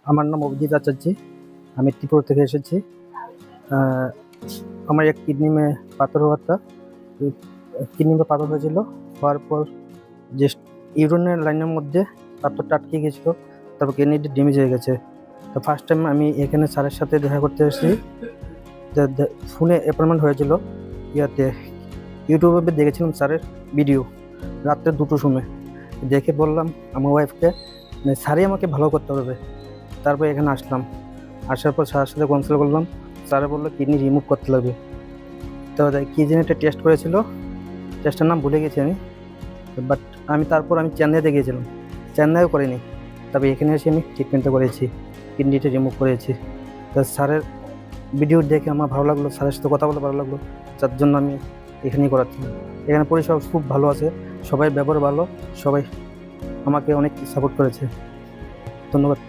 আমার নাম অভিজিৎ আচার্য। আমি ত্রিপুরা থেকে এসেছি। আমার এক কিডনি পাথর হওয়াটা কিডনিতে পাথর হয়েছিল। হওয়ার পর যে ইউরিনের লাইনের মধ্যে পাথরটা আটকে গেছিল, তারপর কিডনিটা ড্যামেজ হয়ে গেছে। তো ফার্স্ট টাইম আমি এখানে স্যারের সাথে দেখা করতে এসেছি। ফোনে অ্যাপয়েন্টমেন্ট হয়েছিল ইয়াতে, ইউটিউবে দেখেছিলাম স্যারের ভিডিও রাত্রে 2টোর সময়। দেখে বললাম আমার ওয়াইফকে, স্যারই আমাকে ভালো করতে হবে। তারপর এখানে আসলাম। আসার পর স্যারের সাথে কনসাল্ট করলাম। স্যারে বললো কিডনি রিমুভ করতে লাগবে। তো কী যেন একটা টেস্ট করেছিল, টেস্টের নাম ভুলে গেছি আমি। বাট তারপর আমি চেন্নাইতে গিয়েছিলাম, চেন্নাইও করিনি। তবে এখানে এসে আমি ট্রিটমেন্টটা করেছি, কিডনিটা রিমুভ করেছি। তো স্যারের ভিডিও দেখে আমার ভালো লাগলো, স্যারের সাথে কথা বলে ভালো লাগলো, যার জন্য আমি এখানেই করাচ্ছি। এখানে পরিষেবা খুব ভালো আছে, সবাই ব্যবহার ভালো, সবাই আমাকে অনেক সাপোর্ট করেছে। ধন্যবাদ।